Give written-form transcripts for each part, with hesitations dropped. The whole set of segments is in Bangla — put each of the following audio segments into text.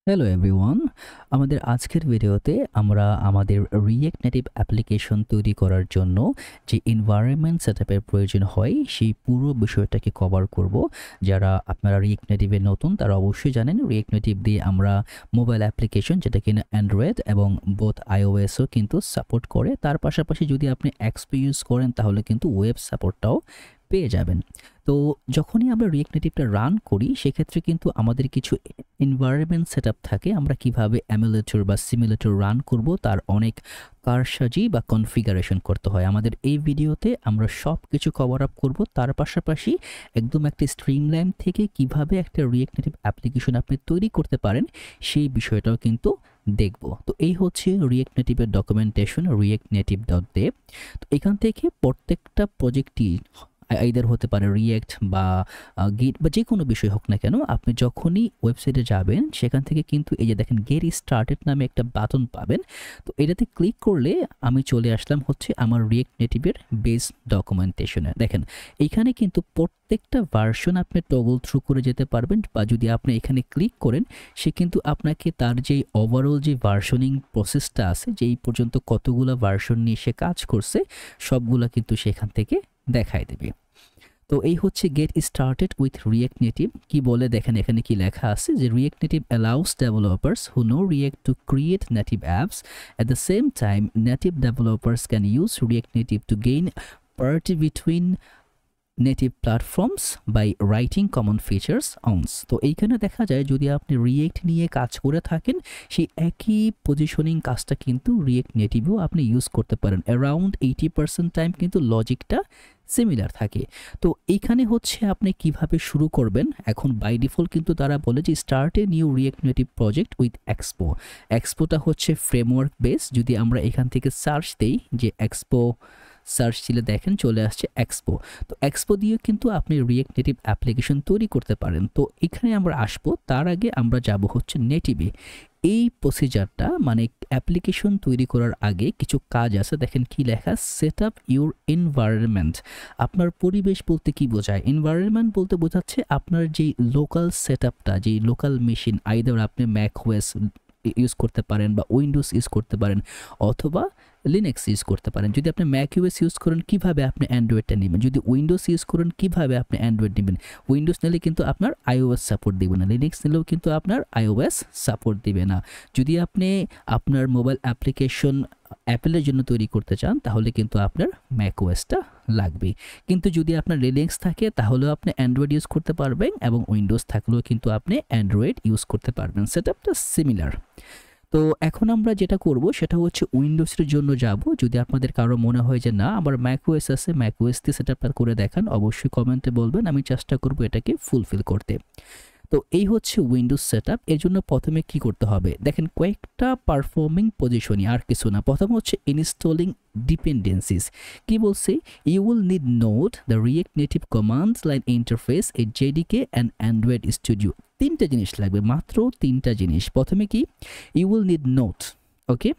হ্যালো এভরিওয়ান, আমাদের আজকের ভিডিওতে আমরা আমাদের রিয়েক্ট নেটিভ অ্যাপ্লিকেশন তৈরি করার জন্য যে এনভায়রনমেন্ট সেটআপের প্রয়োজন হয় সেই পুরো বিষয়টাকে কভার করব। যারা আপনারা রিয়েক্ট নেটিভে নতুন তারা অবশ্যই জানেন রিয়েক্ট নেটিভ দিয়ে আমরা মোবাইল অ্যাপ্লিকেশন যেটা কিনা অ্যান্ড্রয়েড এবং বোথ আইওএসও কিন্তু সাপোর্ট করে। তার পাশাপাশি যদি আপনি এক্সপি ইউজ করেন তাহলে কিন্তু ওয়েব সাপোর্টটাও পেয়ে যাবেন। তো যখনই আমরা রিয়েক্ট নেটিভটা রান করি সেক্ষেত্রে কিন্তু আমাদের কিছু এনভায়রনমেন্ট সেটআপ থাকে। আমরা কিভাবে এমুলেটর বা সিমুলেটর রান করব তার অনেক কারসাজি বা কনফিগারেশন করতে হয়। আমাদের এই ভিডিওতে আমরা সব কিছু কভার আপ করব। তার পাশাপাশি একদম একটা স্ট্রিমলাইন থেকে কিভাবে একটা রিয়েক্ট নেটিভ অ্যাপ্লিকেশন আপনি তৈরি করতে পারেন সেই বিষয়টাও কিন্তু দেখব। তো এই হচ্ছে রিয়েক্ট নেটিভের ডকুমেন্টেশন react-native.dev। তো এখান থেকে প্রত্যেকটা প্রজেক্টই আইদার হতে পারে রিয়েক্ট বা গিট বা যে কোনো বিষয় হোক না কেন, আপনি যখনই ওয়েবসাইটে যাবেন সেখান থেকে কিন্তু এই যে দেখেন গেট স্টার্টেড নামে একটা বাটন পাবেন। তো এটাতে ক্লিক করলে আমি চলে আসলাম হচ্ছে আমার রিয়েক্ট নেটিভের বেস ডকুমেন্টেশনে। দেখেন এইখানে কিন্তু প্রত্যেকটা ভার্সন আপনি টগল থ্রু করে যেতে পারবেন, বা যদি আপনি এখানে ক্লিক করেন সে কিন্তু আপনাকে তার যে ওভারঅল যে ভার্সনিং প্রসেসটা আছে, যে এই পর্যন্ত কতগুলো ভার্সন নিয়ে সে কাজ করছে সবগুলা কিন্তু সেখান থেকে দেখায় দেবে। তো এই হচ্ছে get started with React Native. কি বলে দেখেন এখানে কি লেখা আছে যে React Native allows developers who know React to create native apps. At the same time native developers can use React Native to gain parity between native platforms by writing common features ones. তো এইখানে দেখা যায় যদি আপনি রিয়েক্ট নিয়ে কাজ করে থাকেন সেই একই পজিশনিং কাজটা কিন্তু রিয়েক্ট নেটিভেও আপনি ইউজ করতে পারেন। অ্যারাউন্ড 80% টাইম কিন্তু লজিকটা সিমিলার থাকে। তো এইখানে হচ্ছে আপনি কিভাবে শুরু করবেন। এখন বাই ডিফল্ট কিন্তু তারা বলে যে start a new React Native project with Expo. এক্সপোটা হচ্ছে ফ্রেমওয়ার্ক বেস। যদি আমরা এখান থেকে সার্চ দেই যে এক্সপো, সার্চ দিলে দেখেন চলে আসছে এক্সপো। তো এক্সপো দিয়ে কিন্তু আপনি রিয়েক্ট নেটিভ অ্যাপ্লিকেশন তৈরি করতে পারেন। তো এখানে আমরা আসবো, তার আগে আমরা যাব হচ্ছে নেটিভে। এই প্রসিজারটা মানে অ্যাপ্লিকেশন তৈরি করার আগে কিছু কাজ আছে। দেখেন কি লেখা, সেট আপ ইউর এনভায়রনমেন্ট। আপনার পরিবেশ বলতে কি বোঝায়? এনভায়রনমেন্ট বলতে বোঝাচ্ছে আপনার যেই লোকাল সেট আপটা, যেই লোকাল মেশিন, আইদার আপনি ম্যাক ওএস ইউজ করতে পারেন বা উইন্ডোজ ইউজ করতে পারেন অথবা লিনাক্স ইউজ করতে পারেন। যদি আপনি ম্যাক ইউএস ইউজ করেন কিভাবে আপনি অ্যান্ড্রয়েডটা নেবেন, যদি উইন্ডোজ ইউজ করেন কিভাবে আপনি অ্যান্ড্রয়েড নেবেন। উইন্ডোজ নিলে কিন্তু আপনার আইওএস সাপোর্ট দিবে না, লিনাক্স নিলেও কিন্তু আপনার আইওএস সাপোর্ট দিবে না। যদি আপনি আপনার মোবাইল অ্যাপ্লিকেশন অ্যাপেলের জন্য তৈরি করতে চান তাহলে কিন্তু আপনার ম্যাক ওএসটা লাগবে। কিন্তু যদি আপনার লিনাক্স থাকে তাহলেও আপনি অ্যান্ড্রয়েড ইউজ করতে পারবেন এবং উইন্ডোজ থাকলেও কিন্তু আপনি অ্যান্ড্রয়েড ইউজ করতে পারবেন। সেটআপটা সিমিলার। তো এখন আমরা যেটা করব সেটা হচ্ছে উইন্ডোজের জন্য যাব। যদি আপনাদের কারো মনে হয় যে না আমার ম্যাকওএস আছে, ম্যাকওএস দিয়ে সেটআপটা করে দেখান, অবশ্যই কমেন্টে বলবেন, আমি চেষ্টা করব এটাকে ফুলফিল করতে। তো এই হচ্ছে উইন্ডোজ সেটআপ। এর জন্য প্রথমে কি করতে হবে দেখেন কয়েকটা পারফর্মিং পজিশনই, আর কিছু না। প্রথম হচ্ছে ইনস্টলিং ডিপেন্ডেন্সিস। কি বলছে, you will need Node the React Native commands line interface, a JDK and Android Studio. তিনটা জিনিস লাগবে, মাত্র তিনটা জিনিস। প্রথমে কি, you will need Node, okay,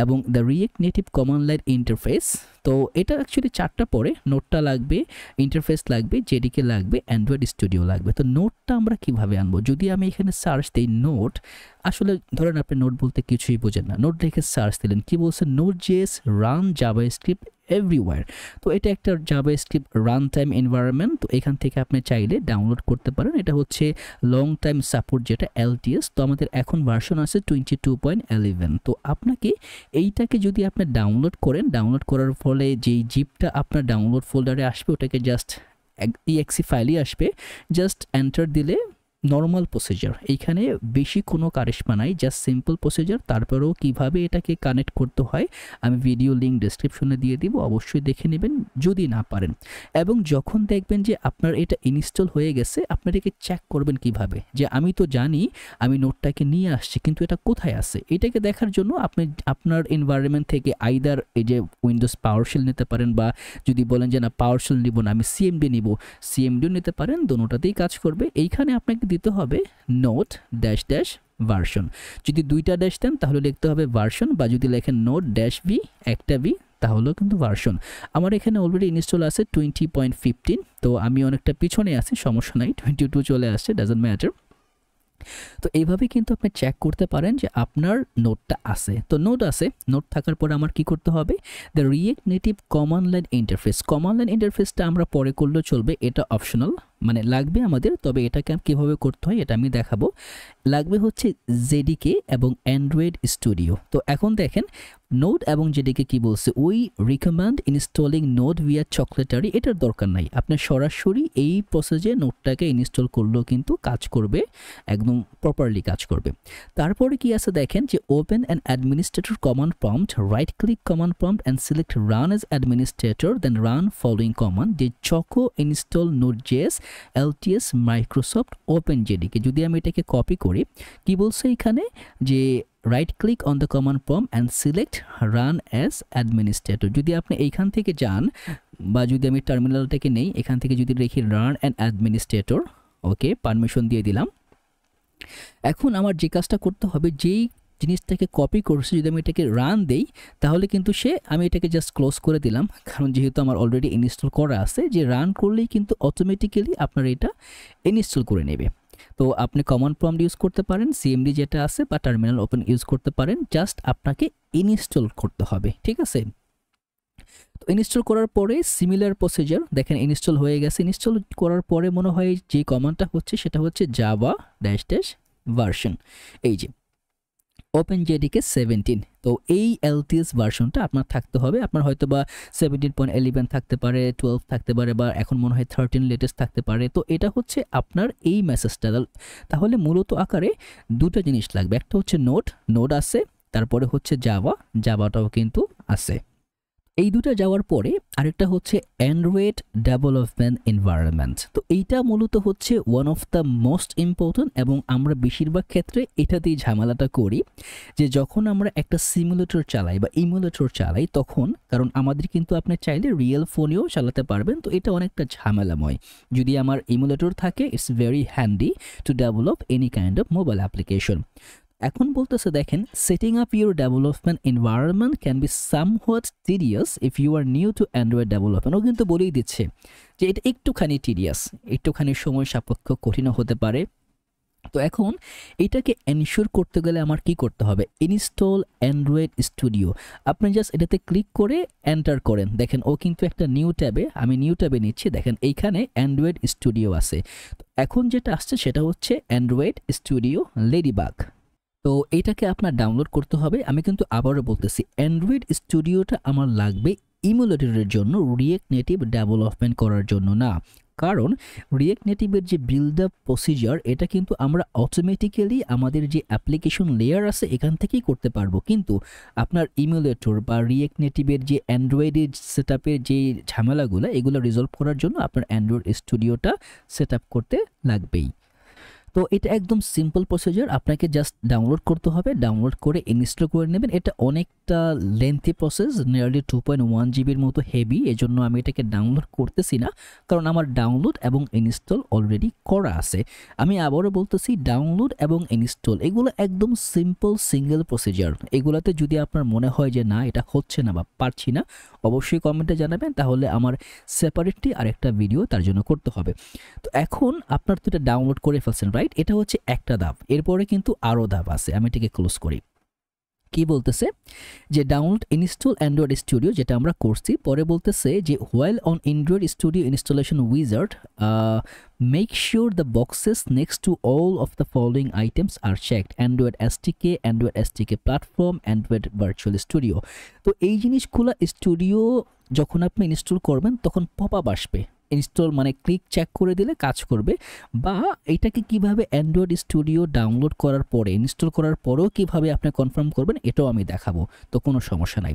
এবং the React Native command line interface. তো এটা অ্যাকচুয়ালি চারটা পরে, নোটটা লাগবে, ইন্টারফেস লাগবে, জেডিকে লাগবে, অ্যান্ড্রয়েড স্টুডিও লাগবে। তো নোটটা আমরা কিভাবে আনবো? যদি আমি এখানে সার্চ দিই নোট, আসলে ধরেন আপনি নোট বলতে কিছুই বোঝেন না, নোট রেখে সার্চ দিলেন, কি বলছে, note JS run JavaScript everywhere. তো এটা একটা জাভাস্ক্রিপ্ট রান টাইম এনভায়রনমেন্ট। তো এখান থেকে আপনি চাইলে ডাউনলোড করতে পারেন। এটা হচ্ছে লং টাইম সাপোর্ট, যেটা এলটিএস। তো আমাদের এখন ভার্সন আছে 22.11। তো আপনাকে এইটাকে যদি আপনি ডাউনলোড করেন, ডাউনলোড করার ফলে যেই জিপটা আপনার ডাউনলোড ফোল্ডারে আসবে ওটাকে জাস্ট ইএক্সি ফাইলই আসবে, জাস্ট এন্টার দিলে নর্মাল প্রসিজার। এইখানে বেশি কোনো কারিশমা নাই, জাস্ট সিম্পল প্রসিজার। তারপরেও কিভাবে এটাকে কানেক্ট করতে হয় আমি ভিডিও লিঙ্ক ডেসক্রিপশনে দিয়ে দিব, অবশ্যই দেখে নেবেন যদি না পারেন। এবং যখন দেখবেন যে আপনার এটা ইনস্টল হয়ে গেছে, আপনার এটাকে চেক করবেন কিভাবে, যে আমি তো জানি আমি নোটটাকে নিয়ে আসছি কিন্তু এটা কোথায় আছে। এটাকে দেখার জন্য আপনি আপনার এনভায়রনমেন্ট থেকে আইদার এই যে উইন্ডোজ পাওয়ারশেল নিতে পারেন, বা যদি বলেন যে না পাওয়ারশেল নিব না আমি সিএমডি নিব, সিএমডিও নিতে পারেন, দুটোতেই কাজ করবে। এইখানে আপনাকে দিতে হবে নোট ড্যাশ ড্যাশ ভার্সন। যদি দুইটা ড্যাশ দেন তাহলে লিখতে হবে ভার্সন, বা যদি লেখেন নোট ড্যাশ ভি, একটা ভি, তাহলেও কিন্তু ভার্সন। আমার এখানে অলরেডি ইনস্টল আছে 20.15। তো আমি অনেকটা পিছনে আছি, সমস্যা নাই, 22 চলে আসছে, ডাজন্ট ম্যাটার। তো এইভাবে কিন্তু আপনি চেক করতে পারেন যে আপনার নোটটা আছে। তো নোট আছে, নোট থাকার পরে আমার কি করতে হবে, the React Native command line interface. Command line ইন্টারফেসটা আমরা পরে করলেও চলবে, এটা অপশনাল, মানে লাগবে আমাদের, তবে এটাকে কীভাবে করতে হয় এটা আমি দেখাবো। লাগবে হচ্ছে জেডিকে এবং অ্যান্ড্রয়েড স্টুডিও। তো এখন দেখেন নোড এবং জেডিকে কি বলছে, we recommend installing node via Chocolatey, এটার দরকার নাই, আপনি সরাসরি এই প্রসেসে নোটটাকে ইনস্টল করলেও কিন্তু কাজ করবে, একদম প্রপারলি কাজ করবে। তারপরে কি আছে দেখেন যে open an administrator command prompt, right click command prompt and select run as administrator, then run following command যে choco install nodejs LTS Microsoft open JDK. যদি আমি এটাকে কপি করি, কি বলছে এখানে যে right click on the command prompt and select run as administrator. যদি আপনি এইখান থেকে যান বা যদি আমি টার্মিনালটাকে নেই, এখান থেকে যদি রেখি run and administrator, okay permission দিয়ে দিলাম। এখন আমার যে কাজটা করতে হবে, যেই জিনিসটাকে কপি করছে যদি আমি এটাকে রান দেই তাহলে কিন্তু আমি এটাকে জাস্ট ক্লোজ করে দিলাম, কারণ যেহেতু আমার অলরেডি ইনস্টল করা আছে, যে রান করলেই কিন্তু অটোমেটিক্যালি আপনার এটা ইনস্টল করে নেবে। তো আপনি কমান্ড প্রম্পট ইউজ করতে পারেন, সিএমডি যেটা আছে, বা টার্মিনাল ওপেন ইউজ করতে পারেন, জাস্ট আপনাকে ইনস্টল করতে হবে, ঠিক আছে। তো ইনস্টল করার পরে সিমিলার প্রসিজার দেখেন, ইনস্টল হয়ে গেছে। ইনস্টল করার পরে মনে হয় যে কমান্ডটা হচ্ছে সেটা হচ্ছে জাভা ভার্সন, এই যে ওপেন জেডিকে 17। তো এই LTS ভার্সনটা আপনার থাকতে হবে, আপনার হয়তো বা 17.11 থাকতে পারে, 12 থাকতে পারে, বা এখন মনে হয় 13 লেটেস্ট থাকতে পারে। তো এটা হচ্ছে আপনার এই মেসেজটা। তাহলে মূলত আকারে দুটো জিনিস লাগবে, একটা হচ্ছে নোড আছে, তারপরে হচ্ছে জাভাটাও কিন্তু আছে। এই দুটো যাওয়ার পরে আরেকটা হচ্ছে অ্যান্ড্রয়েড ডেভেলপমেন্ট এনভায়রনমেন্ট। তো এইটা মূলত হচ্ছে one of the most important, এবং আমরা বেশিরভাগ ক্ষেত্রে এটাতেই ঝামেলাটা করি, যে যখন আমরা একটা সিমুলেটর চালাই বা ইমুলেটর চালাই তখন, কারণ আমাদের কিন্তু আপনি চাইলে রিয়েল ফোনেও চালাতে পারবেন, তো এটা অনেকটা ঝামেলাময়। যদি আমার ইমুলেটর থাকে, it's very handy to develop any kind of mobile application. এখন বলতেছে দেখেন, setting up your development environment can be somewhat tedious if you are new to Android development. ও কিন্তু বলেই দিচ্ছে যে এটা একটুখানি টিডিয়াস, একটুখানি সময় সাপেক্ষ, কঠিনও হতে পারে। তো এখন এটাকে এনশিওর করতে গেলে আমার কি করতে হবে, ইনস্টল অ্যান্ড্রয়েড স্টুডিও। আপনি জাস্ট এটাতে ক্লিক করে এন্টার করেন, দেখেন ও কিন্তু একটা নিউ ট্যাবে, আমি নিউ ট্যাবে নিচ্ছি, দেখেন এইখানে অ্যান্ড্রয়েড স্টুডিও আছে। এখন যেটা আসছে সেটা হচ্ছে অ্যান্ড্রয়েড স্টুডিও লেডিবাগ। তো এইটাকে আপনার ডাউনলোড করতে হবে। আমি কিন্তু আবারও বলতেছি, অ্যান্ড্রয়েড স্টুডিওটা আমার লাগবে ইমুলেটরের জন্য, রিয়েক্ট নেটিভ ডেভেলপমেন্ট করার জন্য না। কারণ রিয়েক্ট নেটিভের যে বিল্ড আপ প্রসিজার, এটা কিন্তু আমরা অটোমেটিক্যালি আমাদের যে অ্যাপ্লিকেশন লেয়ার আছে এখান থেকেই করতে পারবো, কিন্তু আপনার ইমুলেটর বা রিয়েক্ট নেটিভের যে অ্যান্ড্রয়েডের সেট আপের যে ঝামেলাগুলো, এগুলো রিজলভ করার জন্য আপনার অ্যান্ড্রয়েড স্টুডিওটা সেট আপ করতে লাগবেই। তো এটা একদম সিম্পল প্রসিজার, আপনাকে জাস্ট ডাউনলোড করতে হবে, ডাউনলোড করে ইনস্টল করে নেবেন। এটা অনেকটা লেন্থি প্রসেস, নিয়ারলি 2.1 জিবির মতো হেভি, এজন্য আমি এটাকে ডাউনলোড করতেছি না, কারণ আমার ডাউনলোড এবং ইনস্টল অলরেডি করা আছে। আমি আবারও বলতেছি, ডাউনলোড এবং ইনস্টল এগুলো একদম সিম্পল সিঙ্গেল প্রসিজার। এগুলোতে যদি আপনার মনে হয় যে না এটা হচ্ছে না বা পারছি না, অবশ্যই কমেন্টে জানাবেন, তাহলে আমার সেপারেটলি আরেকটা ভিডিও তার জন্য করতে হবে। তো এখন আপনার তো এটা ডাউনলোড করে ফেলছেন, রাইট? এটা হচ্ছে একটা ধাপ, এরপরে কিন্তু আরও ধাপ আছে। আমি এটাকে ক্লোজ করি। কি বলতেছে যে ডাউনলোড ইনস্টল অ্যান্ড্রয়েড স্টুডিও, যেটা আমরা করছি। পরে বলতেছে যে while on Android Studio installation wizard make sure the boxes next to all of the following items are checked, Android SDK platform, Android virtual studio. তো এই জিনিসগুলো স্টুডিও যখন আপনি ইনস্টল করবেন তখন পপ আপ আসবে, ইনস্টল মানে ক্লিক চেক করে দিলে কাজ করবে। বা এটাকে কিভাবে অ্যান্ড্রয়েড স্টুডিও ডাউনলোড করার পরে, ইনস্টল করার পরেও কিভাবে আপনি কনফার্ম করবেন, এটাও আমি দেখাবো, তো কোনো সমস্যা নাই।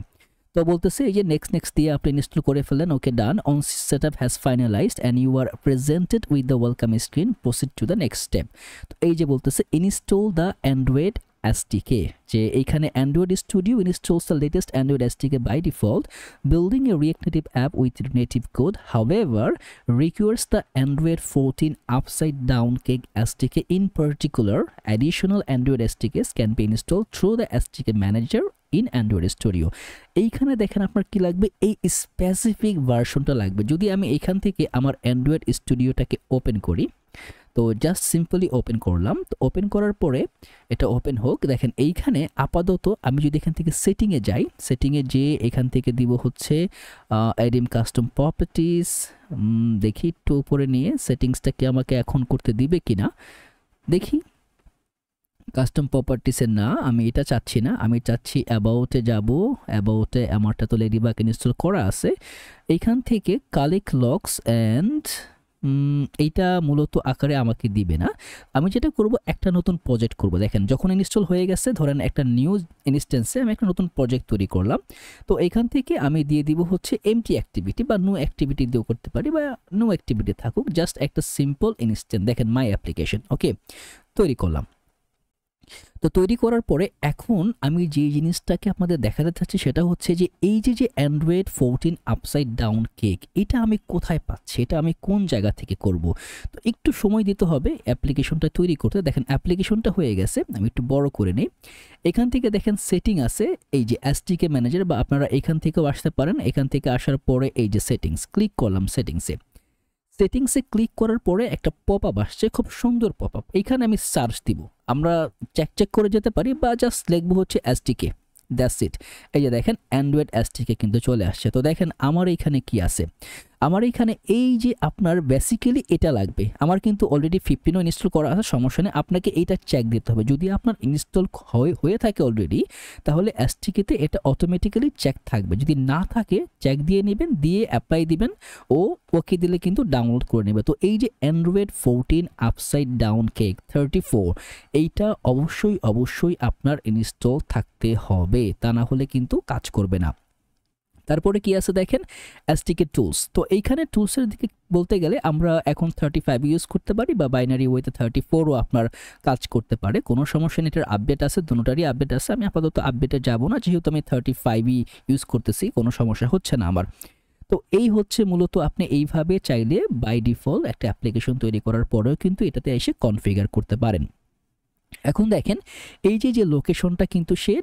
তো বলতেছে এই যে নেক্সট দিয়ে আপনি ইনস্টল করে ফেললেন, okay done, on setup has finalized and you are presented with the welcome screen, proceed to the next step. তো এই যে বলতেছে ইনস্টল দ্য অ্যান্ড্রয়েড SDK, যে এইখানে Android studio installs the latest Android SDK by default, building a React Native app with native code, however, requires the Android 14 upside down cake SDK. In particular, additional Android SDKs can be installed through the SDK manager in Android Studio. এইখানে দেখেন আপনার কি লাগবে, এই স্পেসিফিক ভার্সনটা লাগবে। যদি আমি এইখান থেকে আমার অ্যান্ড্রয়েড স্টুডিওটাকে ওপেন করি, তো তো জাস্ট সিম্পলি ওপেন করলাম। তো ওপেন করার পরে এটা ওপেন হোক। দেখেন এইখানে আপাতত আমি যদি এখান থেকে সেটিংয়ে যাই, সেটিংয়ে যেয়ে এখান থেকে দিব হচ্ছে অ্যাডিম কাস্টম প্রপার্টিস। দেখি একটু উপরে নিয়ে সেটিংসটা কি আমাকে এখন করতে দিবে কিনা দেখি। কাস্টম প্রপার্টিসে না, আমি এটা চাচ্ছি না, আমি চাচ্ছি অ্যাবাউটে যাব। অ্যাবাউটে আমারটা তো লেডিবাগ ইনস্টল করা আছে। এইখান থেকে কালেক্ট লক্স অ্যান্ড এইটা মূলত আকারে আমাকে দিবে না। আমি যেটা করব একটা নতুন প্রজেক্ট করব। দেখেন যখন ইনস্টল হয়ে গেছে, ধরেন একটা নিউ ইনস্ট্যান্সে আমি একটা নতুন প্রজেক্ট তৈরি করলাম। তো এখান থেকে আমি দিয়ে দিব হচ্ছে এমটি অ্যাক্টিভিটি বা নো অ্যাক্টিভিটি দিয়েও করতে পারি, বা নো অ্যাক্টিভিটি থাকুক, জাস্ট একটা সিম্পল ইনস্ট্যান্স। দেখেন মাই অ্যাপ্লিকেশন, ওকে, তৈরি করলাম। তো তৈরি করার পরে এখন আমি যে জিনিসটাকে আপনাদের দেখাতে চাচ্ছি সেটা হচ্ছে যে এই যে অ্যান্ড্রয়েড 14 আপসাইড ডাউন কেক, এটা আমি কোথায় পাচ্ছি, এটা আমি কোন জায়গা থেকে করব। তো একটু সময় দিতে হবে অ্যাপ্লিকেশনটা তৈরি করতে। দেখেন অ্যাপ্লিকেশনটা হয়ে গেছে, আমি একটু বড় করে নিই। এখান থেকে দেখেন সেটিং আছে, এই যে এসটিকে ম্যানেজার, বা আপনারা এখান থেকেও আসতে পারেন। এখান থেকে আসার পরে এই যে সেটিংস, ক্লিক করলাম সেটিংসে। সেটিংসে ক্লিক করার পরে একটা পপ আপ আসছে, খুব সুন্দর পপ আপ। এইখানে আমি সার্চ দিব, আমরা চেক করে যেতে পারি, বা জাস্ট লিখবো হচ্ছে এসটিকে, দ্যাটস ইট। এই যে দেখেন অ্যান্ড্রয়েড এসটিকে কিন্তু চলে আসছে। তো দেখেন আমার এইখানে কি আছে, আমার এইখানে এই যে আপনার বেসিক্যালি এটা লাগবে। আমার কিন্তু অলরেডি 15 ইনস্টল করা আছে, সমস্যা নেই। আপনাকে এইটা চেক দিতে হবে। যদি আপনার ইনস্টল হয়ে থাকে অলরেডি, তাহলে এসটিকেতে এটা অটোমেটিক্যালি চেক থাকবে। যদি না থাকে চেক দিয়ে নেবেন, দিয়ে অ্যাপ্লাই দিবেন, ও ওকে দিলে কিন্তু ডাউনলোড করে নেবে। তো এই যে অ্যান্ড্রয়েড 14 আপসাইড ডাউন কেক 34, এইটা অবশ্যই আপনার ইনস্টল থাকতে হবে, তা না হলে কিন্তু কাজ করবে না। তারপরে কি আছে দেখেন এসটিকে টুলস। তো এইখানে টুলসের দিকে বলতে গেলে আমরা এখন 35 ইউজ করতে পারি, বা বাইনারি ওয়েতে 34ও আপনার কাজ করতে পারে, কোনো সমস্যা নেই। এটার আপডেট আছে, দুটোটারই আপডেট আছে। আমি আপাতত আপডেটে যাব না, যেহেতু আমি 35ই ইউজ করতেছি, কোনো সমস্যা হচ্ছে না আমার। তো এই হচ্ছে মূলত আপনি এইভাবে চাইলে বাই ডিফল্ট একটা অ্যাপ্লিকেশন তৈরি করার পরেও কিন্তু এটাতে এসে কনফিগার করতে পারেন। এখন দেখেন এই যে লোকেশনটা কিন্তু সে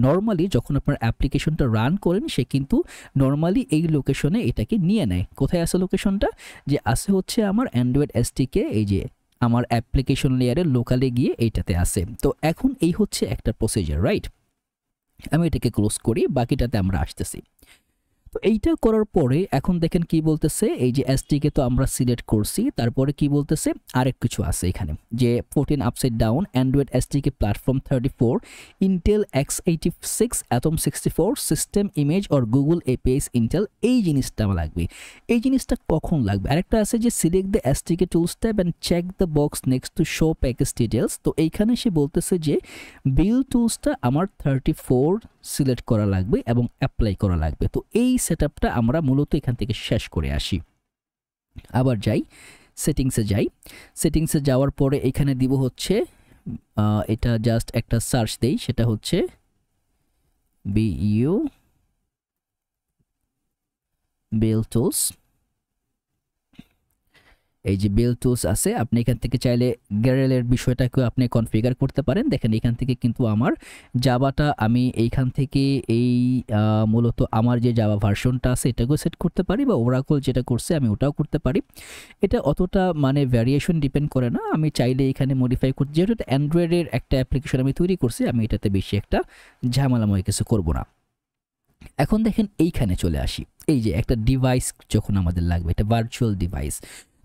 নর্মালি যখন আপনার অ্যাপ্লিকেশনটা রান করেন, সে কিন্তু নর্মালি এই লোকেশনে এটাকে নিয়ে নেয়। কোথায় আছে লোকেশনটা, যে আছে হচ্ছে আমার অ্যান্ড্রয়েড এসটিকে, এই যে আমার অ্যাপ্লিকেশন লেয়ারে লোকালে গিয়ে এইটাতে আসে। তো এখন এই হচ্ছে একটা প্রসিজার, রাইট? আমি এটাকে ক্লোজ করি, বাকিটাতে আমরা আসতেছি। তো এইটা করার পরে এখন দেখেন কি বলতেছে, এই যে এসটিকে তো আমরা সিলেক্ট করছি, তারপরে কি বলতেছে আরেক কিছু আছে এখানে, যে 14 upside down Android SDK platform 34 Intel x86 atom 64 system image or Google APS Intel. এই জিনিসটা আমার লাগবে। এই জিনিসটা কখন লাগবে? আরেকটা আছে যে select the SDK tools tab and check the box next to show package details. তো এইখানে সে বলতেছে যে বিল টুলসটা আমার 34 সিলেক্ট করা লাগবে এবং অ্যাপ্লাই করা লাগবে। তো এই সেটআপটা আমরা মূলত এখান থেকে শেষ করে আসি। আবার যাই সেটিংসে, সেটিংসে যাওয়ার পরে এখানে দিব হচ্ছে এটা জাস্ট একটা সার্চ দেই, সেটা হচ্ছে বিইউ বিল টুলস। এই যে বিল টুলস আছে, আপনি এখান থেকে চাইলে গ্যারেলের বিষয়টাকেও আপনি কনফিগার করতে পারেন। দেখেন এখান থেকে কিন্তু আমার জাভাটা আমি এইখান থেকে এই মূলত আমার যে জাভা ভার্সনটা আছে এটাকেও সেট করতে পারি, বা ওরাকল যেটা করছে আমি ওটাও করতে পারি। এটা অতটা মানে ভ্যারিয়েশন ডিপেন্ড করে না, আমি চাইলে এখানে মডিফাই করতে, যেহেতু এটা অ্যান্ড্রয়েডের একটা অ্যাপ্লিকেশন আমি তৈরি করছি, আমি এটাতে বেশি একটা ঝামেলাময় কিছু করব না। এখন দেখেন এইখানে চলে আসি, এই যে একটা ডিভাইস যখন আমাদের লাগবে, এটা ভার্চুয়াল ডিভাইস।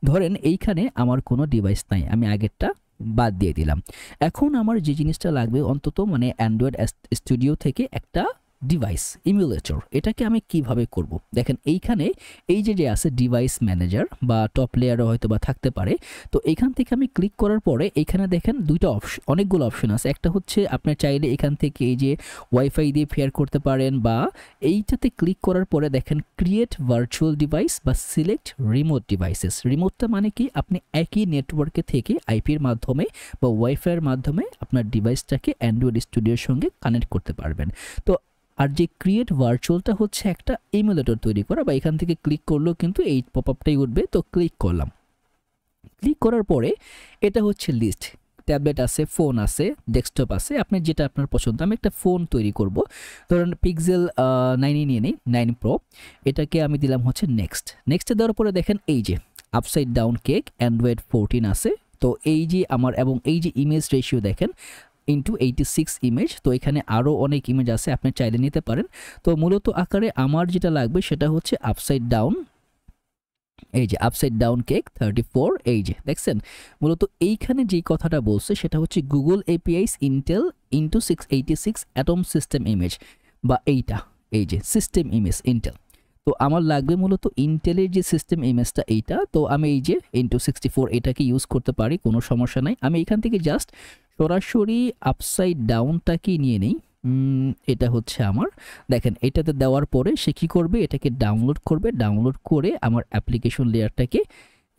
ধরেন এইখানে আমার কোনো ডিভাইস নাই, আমি আগেরটা বাদ দিয়ে দিলাম। এখন আমার যে জিনিসটা লাগবে অন্তত মানে অ্যান্ড্রয়েড স্টুডিও থেকে একটা ডিভাইস ইমুলেটর, এটাকে আমি কিভাবে করব? দেখেন এইখানে এই যে আছে ডিভাইস ম্যানেজার, বা টপ লেয়ারও হয়তো বা থাকতে পারে। তো এইখান থেকে আমি ক্লিক করার পরে এখানে দেখেন দুইটা অপশন, অনেকগুলো অপশন আছে। একটা হচ্ছে আপনি চাইলে এখান থেকে এই যে ওয়াইফাই দিয়ে পেয়ার করতে পারেন, বা এইটাতে ক্লিক করার পরে দেখেন ক্রিয়েট ভার্চুয়াল ডিভাইস বা সিলেক্ট রিমোট ডিভাইসেস। রিমোটটা মানে কি, আপনি একই নেটওয়ার্কে থেকে আইপির মাধ্যমে বা ওয়াইফাইয়ের মাধ্যমে আপনার ডিভাইসটাকে অ্যান্ড্রয়েড স্টুডিওর সঙ্গে কানেক্ট করতে পারবেন। তো আর যে ক্রিয়েট ভার্চুয়ালটা হচ্ছে একটা ইমুলেটর তৈরি করা, বা এখান থেকে ক্লিক করলেও কিন্তু এই পপআপটাই উঠবে। তো ক্লিক করলাম, ক্লিক করার পরে এটা হচ্ছে লিস্ট, ট্যাবলেট আছে, ফোন আছে, ডেস্কটপ আছে, আপনি যেটা আপনার পছন্দ। আমি একটা ফোন তৈরি করব, ধরুন পিক্সেল 9 নিয়ে নেই, 9 প্রো। এটাকে আমি দিলাম হচ্ছে নেক্সটে দেওয়ার পরে দেখেন এই যে আপসাইড ডাউন কেক অ্যান্ড্রয়েড 14 আছে, তো এই যে আমার এবং এই যে ইমেজ রেশিও দেখেন ইন্টু 86 ইমেজ, তো এখানে আরও অনেক ইমেজ আছে, আপনি চাইলে নিতে পারেন। তো মূলত আকারে আমার যেটা লাগবে সেটা হচ্ছে আপসাইড ডাউন, এই যে আপসাইড ডাউন কেক 34, এই যে দেখছেন মূলত এইখানে যেই কথাটা বলছে সেটা হচ্ছে Google APIs Intel into 686 atom system image, বা এইটা এই যে সিস্টেম ইমেজ ইন্টেল। তো আমার লাগবে মূলত ইন্টেলের যে সিস্টেম ইমেজটা এইটা, তো আমি এই যে ইন্টু 64 এটাকে ইউজ করতে পারি, কোনো সমস্যা নাই। আমি এখান থেকে জাস্ট সরাসরি আপসাইড ডাউনটাকে নিয়ে নেই, এটা হচ্ছে আমার, দেখেন এটাতে দেওয়ার পরে সে কী করবে, এটাকে ডাউনলোড করবে, ডাউনলোড করে আমার অ্যাপ্লিকেশন লেয়ারটাকে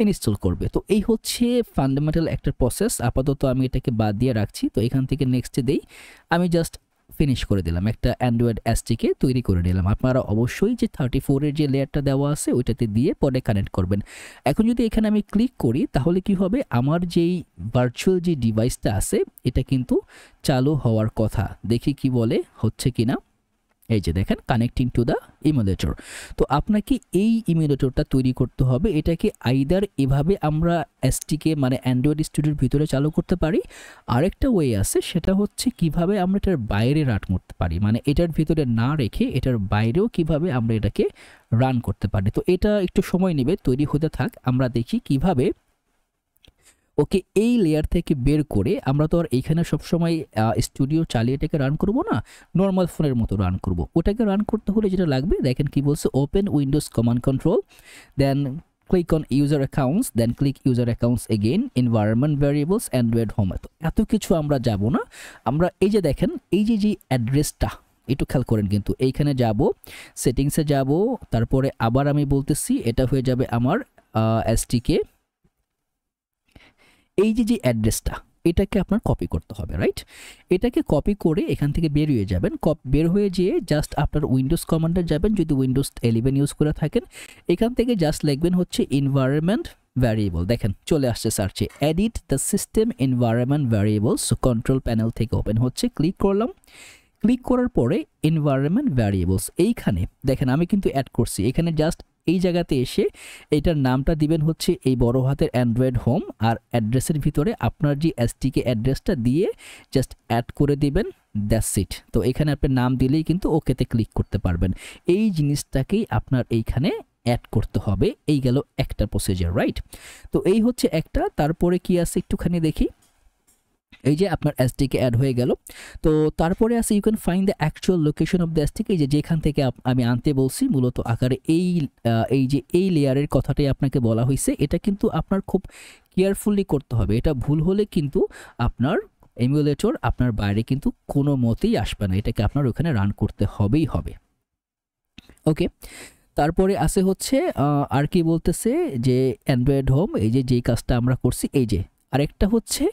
ইনস্টল করবে। তো এই হচ্ছে ফান্ডামেন্টাল একটা প্রসেস। আপাতত আমি এটাকে বাদ দিয়ে রাখছি। তো এখান থেকে নেক্সটে দেই, আমি জাস্ট ফিনিশ করে দিলাম, একটা অ্যান্ড্রয়েড এসটিকে তৈরি করে নিলাম। আপনারা অবশ্যই যে 34-এর যে লেয়ারটা দেওয়া আছে ওইটাতে দিয়ে পরে কানেক্ট করবেন। এখন যদি এখানে আমি ক্লিক করি তাহলে কি হবে, আমার যেই ভার্চুয়াল যে ডিভাইসটা আছে এটা কিন্তু চালু হওয়ার কথা, দেখি কি বলে, হচ্ছে কিনা। এই যে দেখেন কানেক্টিং টু দ্য ইমুলেটর। তো আপনাকে এই ইমুলেটরটা তৈরি করতে হবে। এটাকে আইদার এভাবে আমরা এসটিকে মানে অ্যান্ড্রয়েড স্টুডিওর ভিতরে চালু করতে পারি, আরেকটা ওয়ে আছে সেটা হচ্ছে কিভাবে আমরা এটার বাইরে রান করতে পারি, মানে এটার ভিতরে না রেখে এটার বাইরেও কিভাবে আমরা এটাকে রান করতে পারি। তো এটা একটু সময় নেবে, তৈরি হতে থাক, আমরা দেখি কিভাবে ওকে এই লেয়ার থেকে বের করে। আমরা তো আর এইখানে সবসময় স্টুডিও চালিয়ে এটাকে রান করব না, নর্মাল ফোনের মতো রান করব। ওটাকে রান করতে হলে যেটা লাগবে দেখেন কি বলছে, open Windows command control, then click on user accounts, then click user accounts again, environment variables, Android home. এত কিছু আমরা যাব না, আমরা এই যে দেখেন এই যে অ্যাড্রেসটা একটু খেয়াল করেন, কিন্তু এইখানে যাব, সেটিংসে যাব, তারপরে আবার আমি বলতেছি এটা হয়ে যাবে আমার এসটিকে, এই যে অ্যাড্রেসটা এটাকে আপনার কপি করতে হবে, রাইট? এটাকে কপি করে এখান থেকে বের হয়ে যাবেন, বের হয়ে যেয়ে জাস্ট আপনার উইন্ডোজ কমান্ডে যাবেন, যদি উইন্ডোজ 11 ইউজ করে থাকেন এখান থেকে জাস্ট লিখবেন হচ্ছে এনভায়রনমেন্ট ভ্যারিয়েবল, দেখেন চলে আসছে সার্চে, edit the system environment variables, control panel থেকে ওপেন হচ্ছে, ক্লিক করলাম। ক্লিক করার পরে এনভায়রনমেন্ট ভ্যারিয়েবলস এইখানে দেখেন আমি কিন্তু অ্যাড করছি, এখানে জাস্ট এই জায়গাতে এসে এটার নামটা দিবেন হচ্ছে এই বড় হাতের অ্যান্ড্রয়েড হোম, আর অ্যাড্রেসের ভিতরে আপনার যে এসটিকে অ্যাড্রেসটা দিয়ে জাস্ট অ্যাড করে দিবেন, দ্যাটস ইট। তো এখানে আপনি নাম দিলেই কিন্তু ওকেতে ক্লিক করতে পারবেন। এই জিনিসটাকেই আপনার এইখানে অ্যাড করতে হবে। এই গেল একটা প্রসিজার, রাইট? তো এই হচ্ছে একটা, তারপরে কি আছে একটুখানি দেখি, এই যে আপনার এসটিকে অ্যাড হয়ে গেল। তো তারপরে আছে you can find the actual location of the SDK, এই যে যেখান থেকে আমি আনতে বলছি মূলত আকারে এই লেয়ারের কথাটাই আপনাকে বলা হয়েছে। এটা কিন্তু আপনার খুব কেয়ারফুলি করতে হবে, এটা ভুল হলে কিন্তু আপনার এমুলেটর আপনার বাইরে কিন্তু কোনো মতেই আসবে না, এটাকে আপনার ওখানে রান করতে হবেই হবে। ওকে, তারপরে আছে হচ্ছে আর কি বলতেছে যে অ্যান্ড্রয়েড হোম, এই যে যেই কাজটা আমরা করছি, এই যে আরেকটা হচ্ছে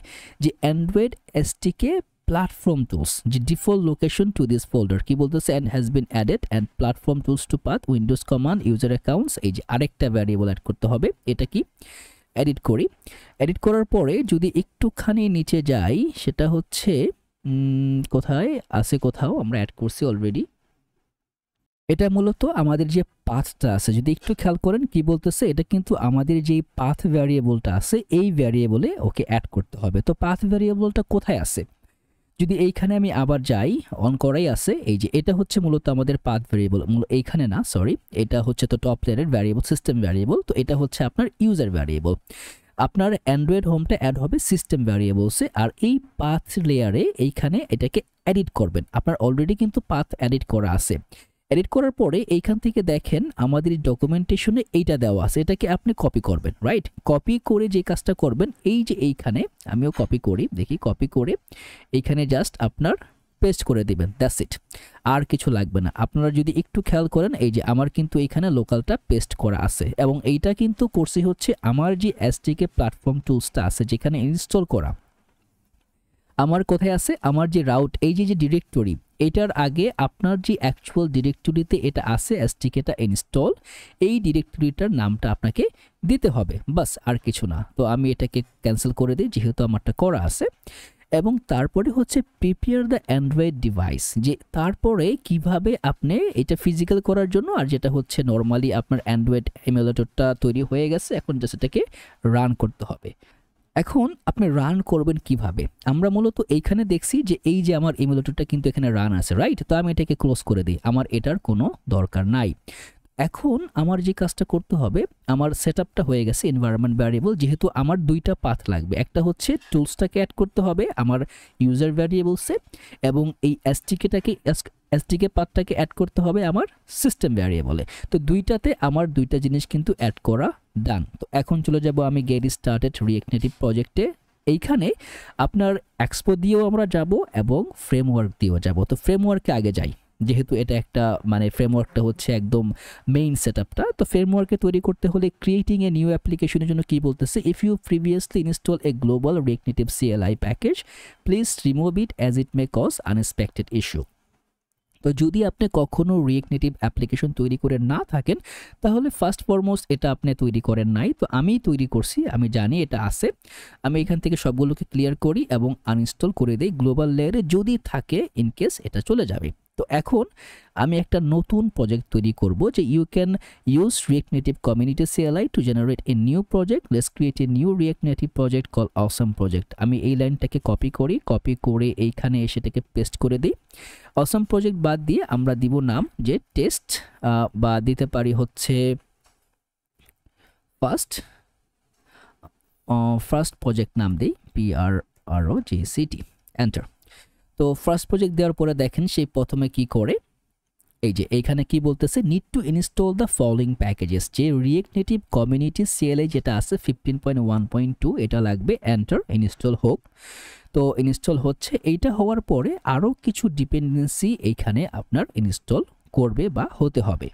যে অ্যান্ড্রয়েড এসটিকে প্ল্যাটফর্ম টুলস, যে default location to this folder কি বলতেছে, and has been added and platform tools to path Windows command user accounts, এই যে আরেকটা ভ্যারিয়েবল অ্যাড করতে হবে। এটা কি এডিট করি, এডিট করার পরে যদি একটুখানি নিচে যাই সেটা হচ্ছে কোথায় আছে, কোথাও আমরা অ্যাড করছি অলরেডি, এটা মূলত আমাদের যে পাথটা আছে যদি একটু খেয়াল করেন কি বলতেছে, এটা কিন্তু আমাদের যে পাথ ভ্যারিয়েবলটা আছে এই ভ্যারিয়েবলে ওকে অ্যাড করতে হবে। তো পাথ ভ্যারিয়েবলটা কোথায় আছে, যদি এইখানে আমি আবার যাই, অন করাই আছে, এই যে এটা হচ্ছে মূলত আমাদের পাথ ভ্যারিয়েবল, এইখানে না সরি, এটা হচ্ছে তো টপ লেয়ারের ভ্যারিয়েবল সিস্টেম ভ্যারিয়েবল, তো এটা হচ্ছে আপনার ইউজার ভ্যারিয়েবল। আপনার অ্যান্ড্রয়েড হোমটা অ্যাড হবে সিস্টেম ভ্যারিয়েবলসে, আর এই পাথ লেয়ারে এইখানে এটাকে এডিট করবেন। আপনার অলরেডি কিন্তু পাথ এডিট করা আছে, এডিট করার পরে এইখান থেকে দেখেন আমাদের ডকুমেন্টেশনে এইটা দেওয়া আছে, এটাকে আপনি কপি করবেন, রাইট? কপি করে যে কাজটা করবেন, এই যে এইখানে আমিও কপি করি, দেখি কপি করে এইখানে জাস্ট আপনার পেস্ট করে দিবেন, দ্যাটস ইট, আর কিছু লাগবে না। আপনারা যদি একটু খেয়াল করেন এই যে আমার কিন্তু এইখানে লোকালটা পেস্ট করা আছে, এবং এইটা কিন্তু করছি হচ্ছে আমার যে এসটিকে প্ল্যাটফর্ম টুলসটা আছে যেখানে ইনস্টল করা, আমার কোথায় আছে, আমার যে রাউট এই যে ডিরেক্টরি, এটার আগে আপনার যে অ্যাকচুয়াল ডিরেক্টরিতে এটা আছে এসটিকেটা ইনস্টল, এই ডিরেক্টরিটার নামটা আপনাকে দিতে হবে, বাস আর কিছু না। তো আমি এটাকে ক্যান্সেল করে দিই যেহেতু আমারটা করা আছে। এবং তারপরে হচ্ছে প্রিপেয়ার দ্য অ্যান্ড্রয়েড ডিভাইস, যে তারপরে কিভাবে আপনি এটা ফিজিক্যাল করার জন্য, আর যেটা হচ্ছে নর্মালি আপনার অ্যান্ড্রয়েড এমুলেটরটা তৈরি হয়ে গেছে, এখন জাস্ট এটাকে রান করতে হবে। এখন আপনি রান করবেন কিভাবে? আমরা মূলত এইখানে দেখছি যে এই যে আমার ইমুলেটরটা কিন্তু এখানে রান আছে, রাইট? তো আমি এটাকে ক্লোজ করে দিই, আমার এটার কোনো দরকার নাই। এখন আমার যে কাজটা করতে হবে, আমার সেটআপটা হয়ে গেছে এনভায়রনমেন্ট ভ্যারিয়েবল, যেহেতু আমার দুইটা পাথ লাগবে, একটা হচ্ছে টুলসটাকে অ্যাড করতে হবে আমার ইউজার ভ্যারিয়েবলসে, এবং এই এসটিকে পাথটাকে অ্যাড করতে হবে আমার সিস্টেম ভ্যারিয়েবলে। তো দুইটাতে আমার দুইটা জিনিস কিন্তু অ্যাড করা ডান। তো এখন চলে যাব আমি গেট স্টার্টেড রিয়েক্ট নেটিভ প্রজেক্টে। এইখানে আপনার এক্সপো দিয়েও আমরা যাব এবং ফ্রেমওয়ার্ক দিয়েও যাব। তো ফ্রেমওয়ার্কে আগে যাই, যেহেতু এটা একটা মানে ফ্রেমওয়ার্কটা হচ্ছে একদম মেইন সেটআপটা। তো ফ্রেমওয়ার্কে তৈরি করতে হলে ক্রিয়েটিং এ নিউ অ্যাপ্লিকেশনের জন্য কি বলতেছে, if you previously install a global React Native CLI package, please remove it as it may cause unexpected issue. তো যদি আপনি কখনো রিয়েক্ট নেটিভ অ্যাপ্লিকেশন তৈরি করে না থাকেন, তাহলে ফার্স্ট ফরমোস্ট এটা আপনি তৈরি করেন নাই। তো আমি তৈরি করছি, আমি জানি এটা আছে। আমি এখান থেকে সবগুলোকে ক্লিয়ার করি এবং আনইনস্টল করে দিই। গ্লোবাল লেয়ারে যদি থাকে ইনকেস এটা চলে যাবে। তো এখন আমি একটা নতুন প্রজেক্ট তৈরি করব, যে you can use React Native community CLI to generate a new project, let's create a new React Native project call awesome project. আমি এই লাইনটাকে কপি করি, কপি করে এইখানে এসে এটাকে পেস্ট করে দিই। অসম প্রজেক্ট বাদ দিয়ে আমরা দিব নাম যে টেস্ট, বা দিতে পারি হচ্ছে ফার্স্ট প্রজেক্ট নাম দিই, PROJECT, এন্টার। তো ফার্স্ট প্রজেক্ট দেওয়ার পরে দেখেন সেই প্রথমে কি করে, এই যে এইখানে কি বলতেছে, need to install the following packages, যে রিয়েক্ট নেটিভ কমিউনিটি CLI যেটা আছে 15.1.2 এটা লাগবে, এন্টার, ইনস্টল হোক। তো ইনস্টল হচ্ছে। এইটা হওয়ার পরে আরও কিছু ডিপেন্ডেন্সি এইখানে আপনার ইনস্টল করবে বা হতে হবে।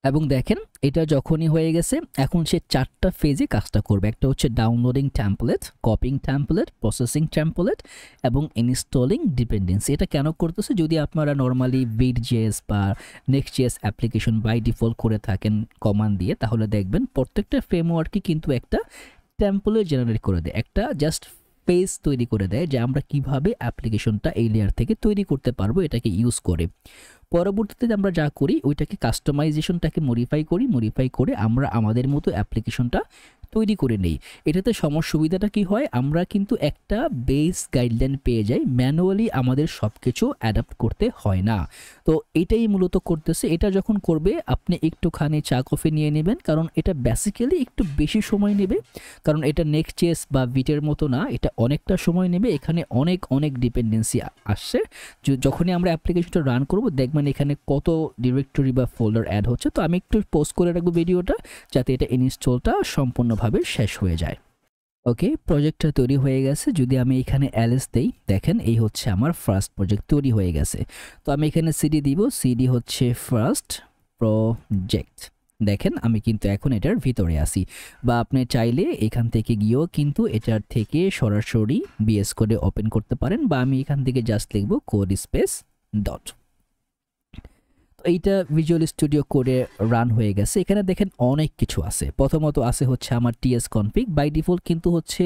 এবং দেখেন এটা যখনই হয়ে গেছে, এখন সে 4টা ফেজে কাজটা করবে। একটা হচ্ছে downloading template, copying template, processing template এবং ইনস্টলিং ডিপেন্ডেন্সি। এটা কেন করতেছে, যদি আপনারা নর্মালি Vue.js বা Next.js অ্যাপ্লিকেশন বাই ডিফল্ট করে থাকেন কমান্ড দিয়ে, তাহলে দেখবেন প্রত্যেকটা ফ্রেমওয়ার্কই কিন্তু একটা টেমপ্লেট জেনারেট করে দেয়, একটা জাস্ট পেজ তৈরি করে দেয় যে আমরা কিভাবে অ্যাপ্লিকেশনটা এই লেয়ার থেকে তৈরি করতে পারবো এটাকে ইউজ করে। পরবর্তীতে আমরা যা করি ওইটাকে কাস্টমাইজেশনটাকে মডিফাই করে আমরা আমাদের মতো অ্যাপ্লিকেশনটা তৈরি করে নেই। এটাতে সুবিধাটা কি হয়, আমরা কিন্তু একটা বেস গাইডলাইন পেয়ে যাই, ম্যানুয়ালি আমাদের সব কিছু অ্যাডাপ্ট করতে হয় না। তো এটাই মূলত করতেছে। এটা যখন করবে আপনি একটুখানি চা কফি নিয়ে নেবেন, কারণ এটা বেসিক্যালি একটু বেশি সময় নেবে, কারণ এটা Next.js বা Vue.এর মতো না, এটা অনেকটা সময় নেবে। এখানে অনেক ডিপেন্ডেন্সি আসছে। যখনই আমরা অ্যাপ্লিকেশনটা রান করব দেখবেন এখানে কত ডিরেক্টরি বা ফোল্ডার অ্যাড হচ্ছে। তো আমি একটু পোস্ট করে রাখবো ভিডিওটা, যাতে এটা ইনস্টলটা সম্পূর্ণভাবে শেষ হয়ে যায়। ওকে, প্রজেক্টটা তৈরি হয়ে গেছে। যদি আমি এখানে ls দেই, দেখেন এই হচ্ছে আমার ফার্স্ট প্রজেক্ট তৈরি হয়ে গেছে। তো আমি এখানে সিডি দিব, সিডি হচ্ছে ফার্স্ট প্রজেক্ট। দেখেন আমি কিন্তু এখন এটার ভিতরে আসি, বা আপনি চাইলে এখান থেকে গিয়েও কিন্তু এটার থেকে সরাসরি VS কোডে ওপেন করতে পারেন, বা আমি এখান থেকে জাস্ট লিখব কোড স্পেস ডট। তো এইটা ভিজুয়াল স্টুডিও কোডে রান হয়ে গেছে। এখানে দেখেন অনেক কিছু আছে। প্রথমত আছে হচ্ছে আমার TS config, বাই ডিফল্ট কিন্তু হচ্ছে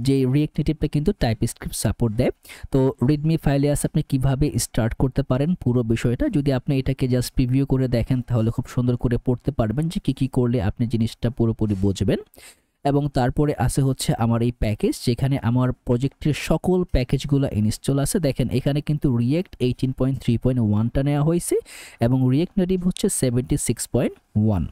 যে রিয়েক্ট নেটিভটা কিন্তু টাইপস্ক্রিপ্ট সাপোর্ট দেয়। তো রিডমি ফাইলে আছে আপনি কিভাবে স্টার্ট করতে পারেন পুরো বিষয়টা। যদি আপনি এটাকে জাস্ট প্রিভিউ করে দেখেন তাহলে খুব সুন্দর করে পড়তে পারবেন যে কি করলে আপনি জিনিসটা পুরোপুরি বুঝবেন। এবং তারপরে আছে হচ্ছে আমার এই প্যাকেজ, যেখানে আমার প্রজেক্টের সকল প্যাকেজগুলো ইনস্টল আছে। দেখেন এখানে কিন্তু রিয়েক্ট 18.3.1টা নেওয়া হয়েছে এবং রিয়েক্ট নেটিভ হচ্ছে 76.1,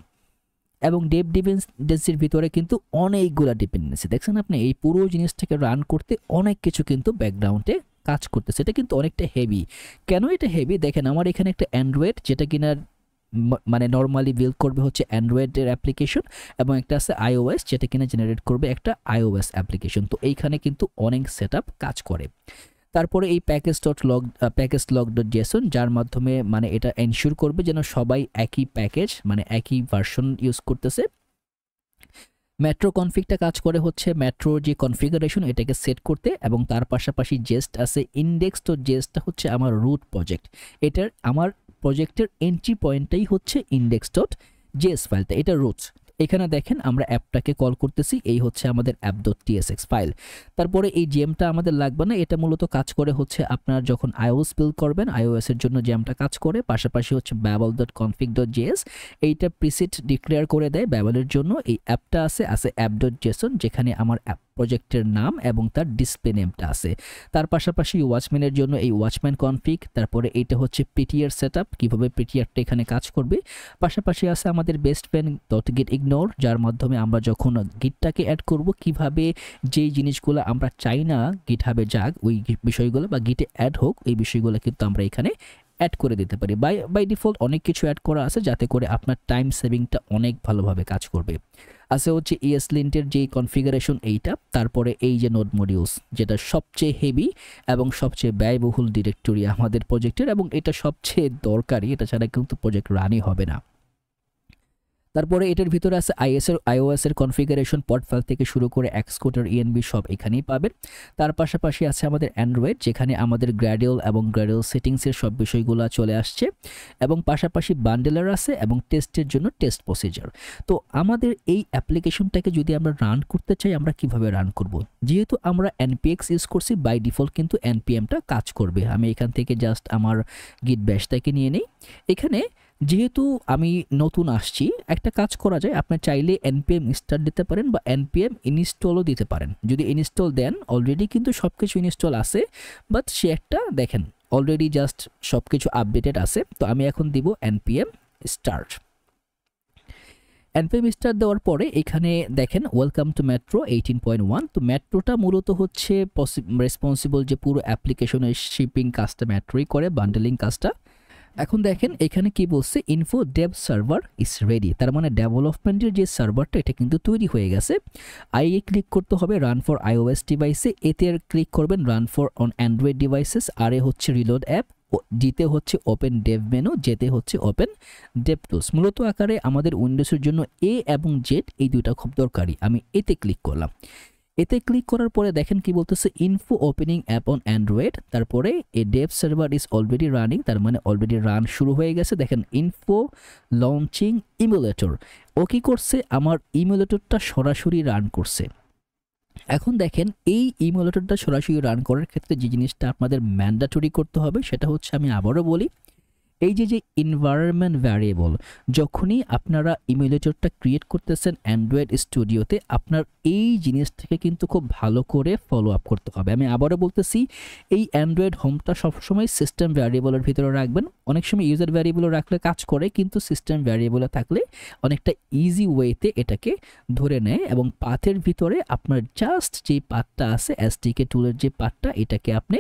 এবং ডিপেন্ডেন্সির ভিতরে কিন্তু অনেকগুলো ডিপেন্ডেন্সি। দেখছেন আপনি এই পুরো জিনিসটাকে রান করতে অনেক কিছু কিন্তু ব্যাকগ্রাউন্ডে কাজ করতেছে। এটা কিন্তু অনেকটা হেভি। কেন এটা হেভি, দেখেন আমার এখানে একটা অ্যান্ড্রয়েড যেটা কিনা মানে নর্মালি বিল্ড করবে হচ্ছে অ্যান্ড্রয়েডের অ্যাপ্লিকেশন, এবং একটা আছে iOS যেটা কিনা জেনারেট করবে একটা iOS অ্যাপ্লিকেশন। তো এইখানে কিন্তু অনেক সেটআপ কাজ করে। তারপরে এই প্যাকেজ লগ ডট জেসন, যার মাধ্যমে মানে এটা এনশিওর করবে যেন সবাই একই প্যাকেজ মানে একই ভার্সন ইউজ করতেছে। মেট্রো কনফিগটা কাজ করে হচ্ছে মেট্রো যে কনফিগারেশন এটাকে সেট করতে, এবং তার পাশাপাশি জেস্ট আছে ইন্ডেক্স। তো জেস্টটা হচ্ছে আমার রুট প্রজেক্ট, এটার আমার প্রজেক্টের এন্ট্রি পয়েন্টটাই হচ্ছে index.js ফাইলটা, এটা রুটস। এখানে দেখেন আমরা অ্যাপটাকে কল করতেছি, এই হচ্ছে আমাদের app.tsx ফাইল। তারপরে এই জেমটা আমাদের লাগবে না, এটা মূলত কাজ করে হচ্ছে আপনার যখন iOS বিল্ড করবেন iOS এর জন্য জেমটা কাজ করে। পাশাপাশি হচ্ছে babel.config.js, এইটা প্রিসেট ডিক্লেয়ার করে দেয় babel-এর জন্য। এই অ্যাপটা আছে app.json, যেখানে আমার অ্যাপ প্রজেক্টের নাম এবং তার ডিসপ্লে নেমটা আছে। তার পাশাপাশি ওয়াচম্যানের জন্য এই ওয়াচম্যান কনফিগ, তারপরে এইটা হচ্ছে পিটিআর সেটআপ, কিভাবে পিটিআরটা এখানে কাজ করবে। পাশাপাশি আছে আমাদের বেস্ট ফ্রেন্ড .git ignore, যার মাধ্যমে আমরা যখন গিটটাকে অ্যাড করব কিভাবে যেই জিনিসগুলো আমরা চাই না গিটহাবে যাক ওই বিষয়গুলো বা গিটে অ্যাড হোক, এই বিষয়গুলো কিন্তু আমরা এখানে অ্যাড করে দিতে পারি। বাই ডিফল্ট অনেক কিছু অ্যাড করা আছে যাতে করে আপনার টাইম সেভিংটা অনেক ভালোভাবে কাজ করবে। আছে হচ্ছে ESLint-এর যেই কনফিগারেশন এইটা, তারপরে এই যে নোড মডিউলস, যেটা সবচেয়ে হেভি এবং সবচেয়ে ব্যয়বহুল ডিরেক্টরি আমাদের প্রজেক্টের, এবং এটা সবচেয়ে দরকারি, এটা ছাড়া কিন্তু প্রজেক্ট রানই হবে না। তারপরে এটার ভিতরে আছে iOS এর কনফিগারেশন, পড ফাইল থেকে শুরু করে Xcode আর env সব এখানেই পাবেন। তার পাশাপাশি আছে আমাদের অ্যান্ড্রয়েড, যেখানে আমাদের গ্র্যাডিউল এবং গ্র্যাডিউল সেটিংসের সব বিষয়গুলো চলে আসছে, এবং পাশাপাশি বান্ডেলার আছে এবং টেস্টের জন্য টেস্ট প্রসিজার। তো আমাদের এই অ্যাপ্লিকেশনটাকে যদি আমরা রান করতে চাই, আমরা কিভাবে রান করব? যেহেতু আমরা npx ইউজ করছি, বাই ডিফল্ট কিন্তু npmটা কাজ করবে। আমি এখান থেকে জাস্ট আমার git bash-টাকে নিয়ে নেই। এখানে যেহেতু আমি নতুন আসছি, একটা কাজ করা যায়, আপনি চাইলে npm স্টার্ট দিতে পারেন বা npm ইনস্টলও দিতে পারেন। যদি ইনস্টল দেন, অলরেডি কিন্তু সব কিছু ইনস্টল আছে, বাট সে একটা দেখেন অলরেডি জাস্ট সব কিছু আপডেটেড আছে। তো আমি এখন দিব npm স্টার্ট। npm স্টার্ট দেওয়ার পরে এখানে দেখেন ওয়েলকাম টু মেট্রো 18.1। তো মেট্রোটা মূলত হচ্ছে রেসপন্সিবল যে পুরো অ্যাপ্লিকেশনের শিপিং কাজটা মেট্রোই করে, বান্ডেলিং কাজটা। এখন দেখেন এখানে কি বলছে, info Dave server is ready, তার মানে ডেভেলপমেন্টের যে সার্ভারটা এটা কিন্তু তৈরি হয়ে গেছে। আইএ ক্লিক করতে হবে রান ফর iOS ডিভাইসে, এতে ক্লিক করবেন run for on Android devices, আর এ হচ্ছে রিলোড অ্যাপ, ডিতে হচ্ছে ওপেন ডেভ মেনু, যেতে হচ্ছে ওপেন ডেভ টুলস। মূলত আকারে আমাদের উইন্ডোজের জন্য এ এবং জেড এই দুইটা খুব দরকারি। আমি এতে ক্লিক করলাম। এতে ক্লিক করার পরে দেখেন কি বলতেছে, info opening app on Android, তারপরে a dev server is already running, তার মানে অলরেডি রান শুরু হয়ে গেছে। দেখেন ইনফো লঞ্চিং ইমুলেটর, ও কি করছে, আমার ইমুলেটরটা সরাসরি রান করছে। এখন দেখেন এই ইমুলেটরটা সরাসরি রান করার ক্ষেত্রে যে জিনিসটা আপনাদের ম্যান্ডেটরি করতে হবে সেটা হচ্ছে, আমি আবারও বলি, এই যে এনভায়রনমেন্ট ভ্যারিয়েবল, যখনই আপনারা ইমুলেটরটা ক্রিয়েট করতেছেন অ্যান্ড্রয়েড স্টুডিওতে, আপনার এই জিনিসটাকে কিন্তু খুব ভালো করে ফলো আপ করতে হবে। আমি আবারও বলতেছি, এই অ্যান্ড্রয়েড হোমটা সবসময় সিস্টেম ভ্যারিয়েবলের ভিতরে রাখবেন। অনেক সময় ইউজার ভ্যারিয়েবলে রাখলে কাজ করে, কিন্তু সিস্টেম ভ্যারিয়েবলে থাকলে অনেকটা ইজি ওয়েতে এটাকে ধরে নেয়, এবং পাথের ভিতরে আপনার জাস্ট যেই পাথটা আছে এসডিকে টুলের যে পাথটা, এটাকে আপনি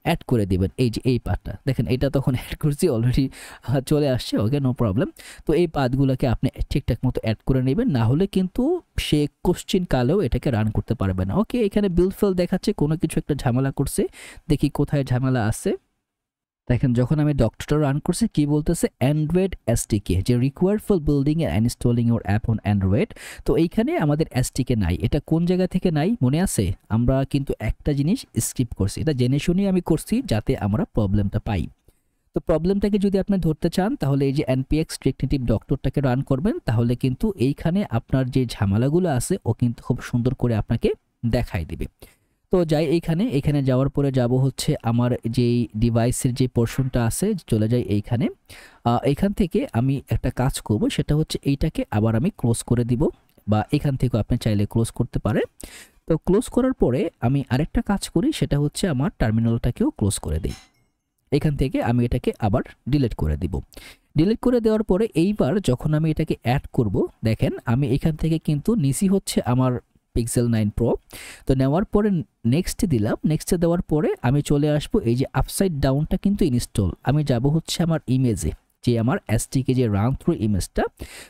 অ্যাড করে দিবেন। এই যে এই পাথটা দেখেন, এটা তখন অ্যাড করছি অলরেডি চলে আসছে, ওকে নো প্রবলেম। তো এই পাথগুলোকে আপনি ঠিকঠাক মতো অ্যাড করে নেবেন, না হলে কিন্তু সে কোশ্চিন কালেও এটাকে রান করতে পারবে না। ওকে, এখানে বিল্ড ফেল দেখাচ্ছে, কোনো কিছু একটা ঝামেলা করছে, দেখি কোথায় ঝামেলা আছে। দেখেন যখন আমি ডক্টরটা রান করছি কি বলতেছে, অ্যান্ড্রয়েড এসডিকে যে required for building and installing your app on Android. তো এইখানে আমাদের এসডিকে নাই, এটা কোন জায়গা থেকে নাই মনে আছে? আমরা কিন্তু একটা জিনিস স্কিপ করছি, এটা জেনে শুনেই আমি করছি যাতে আমরা প্রবলেমটা পাই। তো প্রবলেমটাকে যদি আপনি ধরতে চান, তাহলে এই যে npx strict native ডক্টরটাকে রান করবেন, তাহলে কিন্তু এইখানে আপনার যে ঝামেলাগুলো আছে ও কিন্তু খুব সুন্দর করে আপনাকে দেখাই দিবে। তো যাই এখানে যাওয়ার পরে যাব হচ্ছে আমার যেই ডিভাইসের যে পোর্শনটা আছে, চলে যাই এইখানে। এইখান থেকে আমি একটা কাজ করব, সেটা হচ্ছে এইটাকে আবার আমি ক্লোজ করে দিব, বা এখান থেকে আপনি চাইলে ক্লোজ করতে পারে। তো ক্লোজ করার পরে আমি আরেকটা কাজ করি, সেটা হচ্ছে আমার টার্মিনালটাকেও ক্লোজ করে দিই। এখান থেকে আমি এটাকে আবার ডিলিট করে দিব। ডিলিট করে দেওয়ার পরে এইবার যখন আমি এটাকে অ্যাড করব, দেখেন আমি এখান থেকে কিন্তু নিচি হচ্ছে আমার পিক্সেল 9 প্রো। তো নেওয়ার পরে নেক্সট দিলাম, নেক্সটে দেওয়ার পরে আমি চলে আসবো এই যে আপসাইড ডাউনটা কিন্তু ইনস্টল, আমি যাব হচ্ছে আমার ইমেজে, যে আমার এসটিকে যে রান থ্রু ইমেজটা,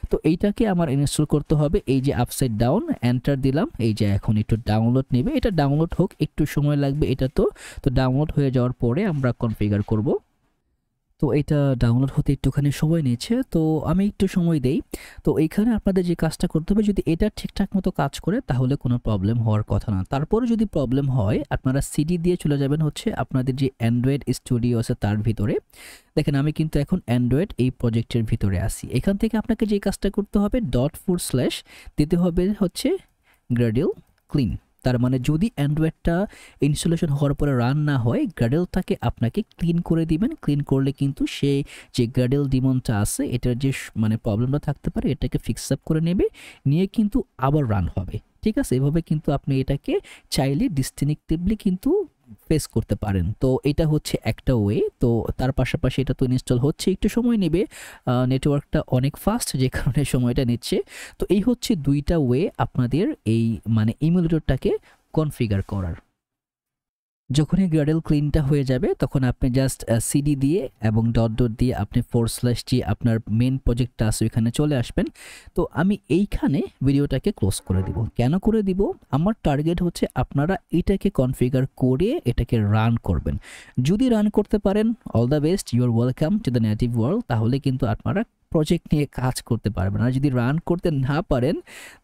তো এইটাকে আমার ইনস্টল করতে হবে। এই যে আপসাইড ডাউন, এন্টার দিলাম, এই যে এখন একটু ডাউনলোড নেবে, এটা ডাউনলোড হোক, একটু সময় লাগবে এটা। তো ডাউনলোড হয়ে যাওয়ার পরে আমরা কনফিগার করব। তো এটা ডাউনলোড হতে একটুখানি সময় নিচ্ছে, তো আমি একটু সময় দেই। তো এইখানে আপনাদের যে কাজটা করতে হবে, যদি এটা ঠিকঠাক মতো কাজ করে তাহলে কোনো প্রবলেম হওয়ার কথা না। তারপরে যদি প্রবলেম হয় আপনারা সিডি দিয়ে চলে যাবেন হচ্ছে আপনাদের যে অ্যান্ড্রয়েড স্টুডিও আছে তার ভিতরে। দেখেন আমি কিন্তু এখন অ্যান্ড্রয়েড এই প্রজেক্টের ভিতরে আসি। এখান থেকে আপনাকে যে কাজটা করতে হবে ./, দিতে হবে হচ্ছে গ্র্যাডল ক্লিন। তার মানে যদি অ্যান্ড্রয়েডটা ইনস্টলেশন হওয়ার পরে রান না হয়, গ্র্যাডলটাকে আপনাকে ক্লিন করে দিবেন। ক্লিন করলে কিন্তু সেই যে গ্র্যাডল ডিমনটা আছে এটার যে মানে প্রবলেমটা থাকতে পারে এটাকে ফিক্স আপ করে নেবে, নিয়ে কিন্তু আবার রান হবে। ঠিক আছে, এভাবে কিন্তু আপনি এটাকে চাইলে ডিস্টিংক্টিভলি কিন্তু ফেস করতে পারেন। তো এটা হচ্ছে একটা ওয়ে। তো তার পাশাপাশি এটা তো ইনস্টল হচ্ছে, একটু সময় নেবে, নেটওয়ার্কটা অনেক ফাস্ট যে কারণে সময়টা নিচ্ছে। তো এই হচ্ছে দুইটা ওয়ে আপনাদের এই মানে ইমুলেটরটাকে কনফিগার করার। যখনই গ্র্যাডল ক্লিনটা হয়ে যাবে তখন আপনি জাস্ট সিডি দিয়ে এবং ডট দিয়ে আপনি / যে আপনার মেন প্রজেক্টটা আছে ওইখানে চলে আসবেন। তো আমি এইখানে ভিডিওটাকে ক্লোজ করে দিব। কেন করে দিব? আমার টার্গেট হচ্ছে আপনারা এটাকে কনফিগার করে এটাকে রান করবেন। যদি রান করতে পারেন all the best, you are welcome to the native world. তাহলে কিন্তু আপনারা প্রজেক্ট নিয়ে কাজ করতে পারবেন। আর যদি রান করতে না পারেন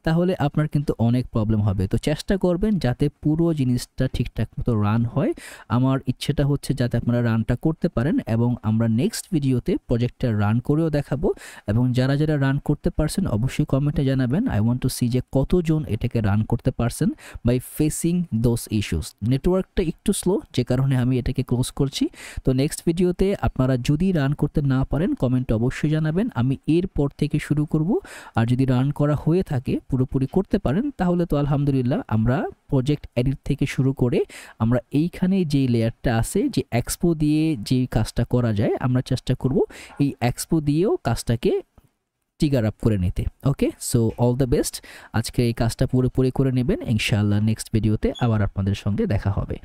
তাহলে আপনার কিন্তু অনেক প্রবলেম হবে। তো চেষ্টা করবেন যাতে পুরো জিনিসটা ঠিকঠাক মতো রান হয়। আমার ইচ্ছেটা হচ্ছে যাতে আপনারা রানটা করতে পারেন, এবং আমরা নেক্সট ভিডিওতে প্রজেক্টটা রান করেও দেখাবো। এবং যারা যারা রান করতে পারছেন অবশ্যই কমেন্টে জানাবেন। আই ওয়ান্ট টু সি যে কতজন এটাকে রান করতে পারছেন বাই ফেসিং দোজ ইস্যুস। নেটওয়ার্কটা একটু স্লো যে কারণে আমি এটাকে ক্লোজ করছি। তো নেক্সট ভিডিওতে আপনারা যদি রান করতে না পারেন কমেন্টে অবশ্যই জানাবেন, আমি এরপর থেকে শুরু করব। আর যদি রান করা হয়ে থাকে পুরোপুরি করতে পারেন তাহলে তো আলহামদুলিল্লাহ, আমরা প্রজেক্ট এডিট থেকে শুরু করে আমরা এইখানে যে লেয়ারটা আছে যে এক্সপো দিয়ে যে কাজটা করা যায় আমরা চেষ্টা করব এই এক্সপো দিয়েও কাজটাকে ট্রিগার আপ করে নিতে। ওকে, সো অল দ্য বেস্ট। আজকে এই কাজটা পুরোপুরি করে নেবেন, ইনশাআল্লাহ নেক্সট ভিডিওতে আবার আপনাদের সঙ্গে দেখা হবে।